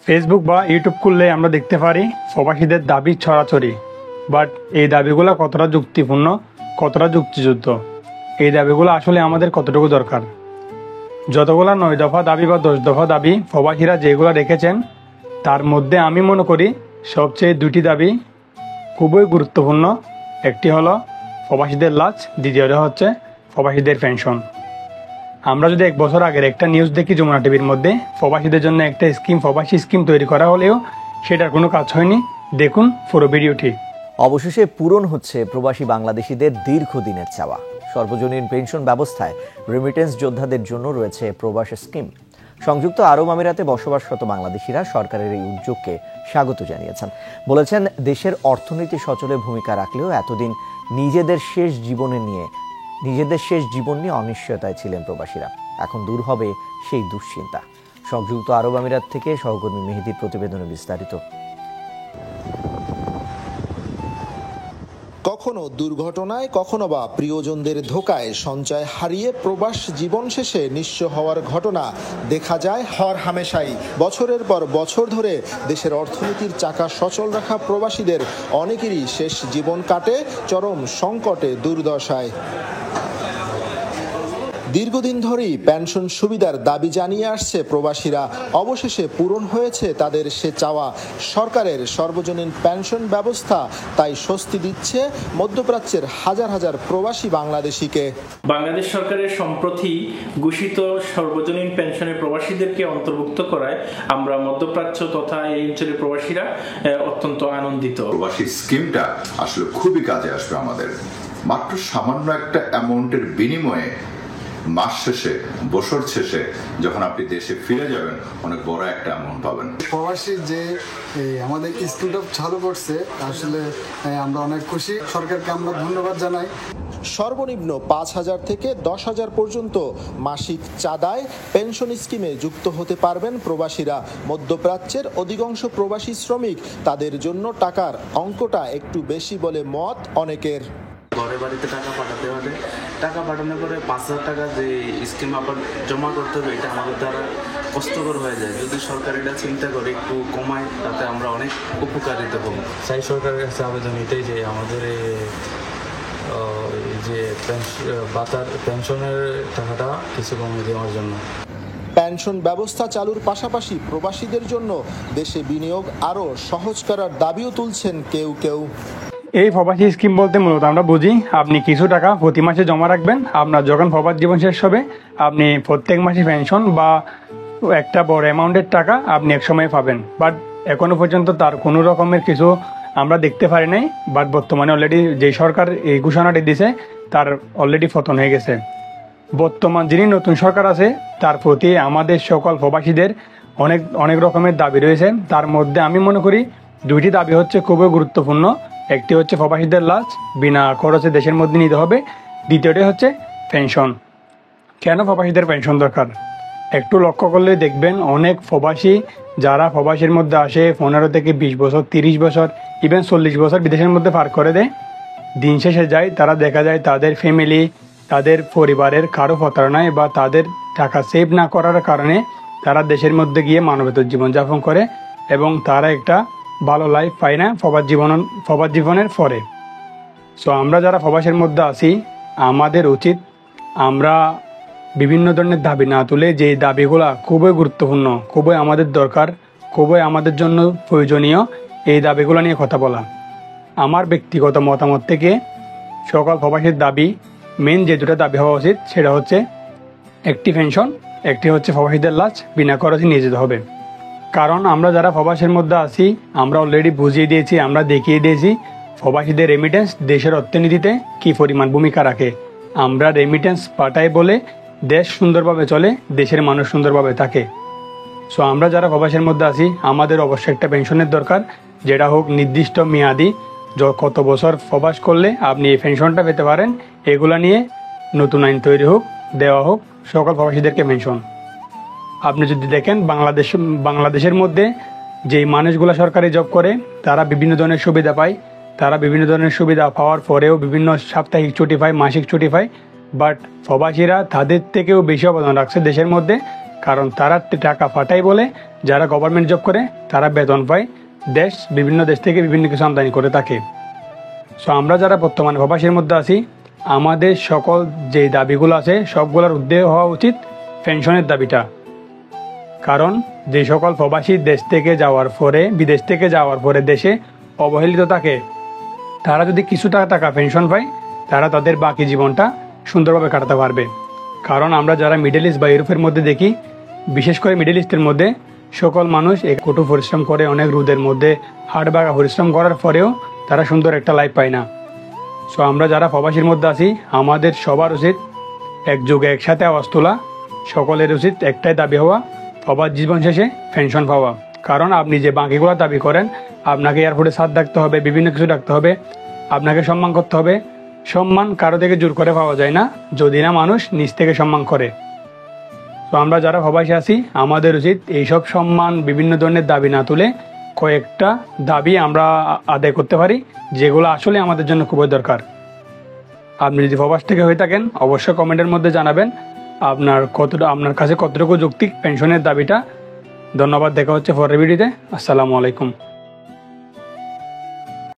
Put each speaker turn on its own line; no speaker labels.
Facebook বা YouTube খুললে আমরা দেখতে পারি প্রবাসীদের দাবি ছড়াছড়ি। বাট এই দাবিগুলো কতটা যুক্তিপূর্ণ, কতটা যুক্তিযুক্ত, এই দাবিগুলো আসলে আমাদের কতটুকু দরকার? যতগুলো 9 দফা দাবি বা 10 দফা দাবি প্রবাসীরা যেগুলো রেখেছেন, তার মধ্যে আমি মনে করি সবচেয়ে 2টি দাবি খুবই গুরুত্বপূর্ণ। একটি হলো প্রবাসীদের লাজ, দ্বিতীয়টা হচ্ছে প্রবাসীদের পেনশন। আমরা যদি 1 বছর আগের একটা নিউজ দেখি যমুনা টিভির মধ্যে, প্রবাসীদের জন্য একটা প্রবাসী স্কিম তৈরি করা হলেও সেটার কোনো কাজ হয়নি। দেখুন পুরো ভিডিওটি।
অবশেষে পূরণ হচ্ছে প্রবাসী বাংলাদেশিদের দীর্ঘদিনের চাওয়া। সর্বজনীন পেনশন ব্যবস্থায় রেমিটেন্স যোদ্ধাদের জন্য রয়েছে প্রবাস স্কিম। সংযুক্ত আরব আমিরাতে বসবাসরত বাংলাদেশিরা সরকারের এই উদ্যোগকে স্বাগত জানিয়েছেন। বলেছেন, দেশের অর্থনীতি সচলে ভূমিকা রাখলেও এতদিন নিজেদের শেষ জীবন নিয়ে অনিশ্চয়তায় ছিলেন প্রবাসীরা। এখন দূর হবে সেই দুশ্চিন্তা। সংযুক্ত আরব আমিরাত থেকে সহকর্মী মেহেদীর প্রতিবেদনে বিস্তারিত।
কখনো দুর্ঘটনায়, কখনো বা প্রিয়জনদের ধোকায় সঞ্চয় হারিয়ে প্রবাস জীবন শেষে নিঃস্ব হওয়ার ঘটনা দেখা যায় হর হামেশাই। বছরের পর বছর ধরে দেশের অর্থনীতির চাকা সচল রাখা প্রবাসীদের অনেকেরই শেষ জীবন কাটে চরম সংকটে, দুর্দশায়। দীর্ঘদিন ধরেই পেনশন সুবিধার দাবি জানিয়ে আসছে প্রবাসীরা। অবশেষে পূরণ হয়েছে তাদের সে চাওয়া। সরকারের সর্বজনীন পেনশন ব্যবস্থা তাই স্বস্তি দিচ্ছে মধ্যপ্রাচ্যের হাজার হাজার প্রবাসী বাংলাদেশিকে।
বাংলাদেশ সরকারের সম্প্রতি ঘোষিত সর্বজনীন পেনশনে প্রবাসীদেরকে অন্তর্ভুক্ত করায় আমরা মধ্যপ্রাচ্য তথা এই অঞ্চলের প্রবাসীরা অত্যন্ত আনন্দিত।
প্রবাসী স্কিমটা আসলে খুবই কাজে আসবে আমাদের। মাত্র সামান্য একটা অ্যামাউন্টের বিনিময়ে মাস শেষে, বছর শেষে যখন আপনি দেশে ফিরে যাবেন, অনেক বড় একটা অ্যামাউন্ট পাবেন।
প্রবাসী যে আমাদের স্কিমটা চালু করছে, আসলে আমরা অনেক খুশি। সরকারকে আমরা ধন্যবাদ জানাই।
সর্বনিম্ন 5,000 থেকে 10,000 পর্যন্ত মাসিক চাঁদায় পেনশন স্কিমে যুক্ত হতে পারবেন প্রবাসীরা। মধ্যপ্রাচ্যের অধিকাংশ প্রবাসী শ্রমিক, তাদের জন্য টাকার অঙ্কটা একটু বেশি বলে মত অনেকের।
ঘরে বাড়িতে টাকা পাঠাতে হলে টাকা পাঠানোর পরে 5,000 টাকা যে স্কিম আবার জমা করতে হবে, এটা আমাদের দ্বারা কষ্টকর হয়ে যায়। যদি সরকার এটা চিন্তা করে একটু কমায়, তাতে আমরা অনেক উপকারিত হব।
চাই সরকারের কাছে আবেদন এটাই যে আমাদের যে পেনশনের টাকাটা কিছু কমিয়ে দেওয়ার জন্য।
পেনশন ব্যবস্থা চালুর পাশাপাশি প্রবাসীদের জন্য দেশে বিনিয়োগ আরও সহজ করার দাবিও তুলছেন কেউ কেউ।
এই প্রবাসী স্কিম বলতে মূলত আমরা বুঝি, আপনি কিছু টাকা প্রতি মাসে জমা রাখবেন। আপনার যখন প্রবাস জীবন শেষ হবে, আপনি প্রত্যেক মাসে পেনশন বা একটা বড় অ্যামাউন্টের টাকা আপনি এক সময় পাবেন। বাট এখনো পর্যন্ত তার কোনো রকমের কিছু আমরা দেখতে পারি নাই। বাট বর্তমানে অলরেডি যে সরকার এই ঘোষণাটি দিছে, তার অলরেডি পতন হয়ে গেছে। বর্তমান যিনি নতুন সরকার আছে, তার প্রতি আমাদের সকল প্রবাসীদের অনেক রকমের দাবি রয়েছে। তার মধ্যে আমি মনে করি 2টি দাবি হচ্ছে খুবই গুরুত্বপূর্ণ। একটি হচ্ছে প্রবাসীদের লাজ বিনা খরচে দেশের মধ্যে নিতে হবে, দ্বিতীয়টি হচ্ছে পেনশন। কেন প্রবাসীদের পেনশন দরকার? একটু লক্ষ্য করলে দেখবেন, অনেক প্রবাসী যারা প্রবাসীর মধ্যে আসে 15 থেকে 20 বছর, 30 বছর, ইভেন 40 বছর বিদেশের মধ্যে পার করে দেয়, দিন শেষে যায় তারা দেখা যায় তাদের ফ্যামিলি, তাদের পরিবারের কারো প্রতারণায় বা তাদের টাকা সেভ না করার কারণে তারা দেশের মধ্যে গিয়ে মানবেতর জীবনযাপন করে এবং তারা একটা ভালো লাইফ পায় না প্রবাস জীবনের পরে। সো আমরা যারা প্রবাসের মধ্যে আছি, আমাদের উচিত আমরা বিভিন্ন ধরনের দাবি না তুলে যে দাবিগুলা খুবই গুরুত্বপূর্ণ, খুবই আমাদের দরকার, খুবই আমাদের জন্য প্রয়োজনীয়, এই দাবিগুলো নিয়ে কথা বলা। আমার ব্যক্তিগত মতামত থেকে সকল প্রবাসীর দাবি, মেন যে 2টা দাবি হওয়া উচিত, সেটা হচ্ছে একটি পেনশন, একটি হচ্ছে প্রবাসীদের লাজ বিনা খরচে নিয়ে যেতে হবে। কারণ আমরা যারা প্রবাসের মধ্যে আছি, আমরা অলরেডি বুঝিয়ে দিয়েছি, আমরা দেখিয়ে দিয়েছি প্রবাসীদের রেমিটেন্স দেশের অর্থনীতিতে কী পরিমাণ ভূমিকা রাখে। আমরা রেমিটেন্স পাঠাই বলে দেশ সুন্দরভাবে চলে, দেশের মানুষ সুন্দরভাবে থাকে। সো আমরা যারা প্রবাসের মধ্যে আছি, আমাদের অবশ্যই একটা পেনশনের দরকার, যেটা হোক নির্দিষ্ট মেয়াদি। কত বছর প্রবাস করলে আপনি এই পেনশনটা পেতে পারেন, এগুলা নিয়ে নতুন আইন তৈরি হোক, দেওয়া হোক সকল প্রবাসীদেরকে পেনশন। আপনি যদি দেখেন বাংলাদেশের মধ্যে যেই মানুষগুলো সরকারি জব করে, তারা বিভিন্ন ধরনের সুবিধা পায়। তারা বিভিন্ন ধরনের সুবিধা পাওয়ার পরেও বিভিন্ন সাপ্তাহিক ছুটি পায়, মাসিক ছুটি পায়। বাট প্রবাসীরা তাদের থেকেও বেশি অবদান রাখছে দেশের মধ্যে, কারণ তারা টাকা পাঠায় বলে যারা গভর্নমেন্ট জব করে তারা বেতন পায়, বিভিন্ন দেশ থেকে বিভিন্ন কিছু আমদানি করে থাকে। সো আমরা যারা বর্তমানে প্রবাসীর মধ্যে আছি, আমাদের সকল যে দাবিগুলো আছে সবগুলোর ঊর্ধ্বে হওয়া উচিত পেনশনের দাবিটা। কারণ যে সকল প্রবাসী বিদেশ থেকে যাওয়ার পরে দেশে অবহেলিত থাকে, তারা যদি কিছুটা টাকা পেনশন পায় তারা তাদের বাকি জীবনটা সুন্দরভাবে কাটাতে পারবে। কারণ আমরা যারা মিডল ইস্ট বা ইউরোপের মধ্যে দেখি, বিশেষ করে মিডল ইস্টের মধ্যে সকল মানুষ কঠোর পরিশ্রম করে, অনেক রোদের মধ্যে হাড় ভাঙা পরিশ্রম করার পরেও তারা সুন্দর একটা লাইফ পায় না। সো আমরা যারা প্রবাসীর মধ্যে আছি, আমাদের সবার উচিত একযোগে একসাথে আওয়াজ তোলা। সকলের উচিত একটাই দাবি হওয়া, প্রবাস জীবন শেষে পেনশন পাওয়া। কারণ আপনি যে বাকিগুলো দাবি করেন, আপনাকে এয়ারপোর্টে সাথ ডাকতে হবে, বিভিন্ন কিছু ডাকতে হবে, আপনাকে সম্মান করতে হবে। সম্মান কারো থেকে জোর করে পাওয়া যায় না যদি না মানুষ নিজ থেকে সম্মান করে। তো আমরা যারা প্রবাসী আছি, আমাদের উচিত এইসব সম্মান বিভিন্ন ধরনের দাবি না তুলে কয়েকটা দাবি আমরা আদায় করতে পারি, যেগুলো আসলে আমাদের জন্য খুবই দরকার। আপনি যদি প্রবাস থেকে হয়ে থাকেন, অবশ্যই কমেন্টের মধ্যে জানাবেন আপনার কাছে কতটুকু যৌক্তিক পেনশনের দাবিটা। ধন্যবাদ, দেখা হচ্ছে পরের ভিডিওতে। আসসালামু আলাইকুম।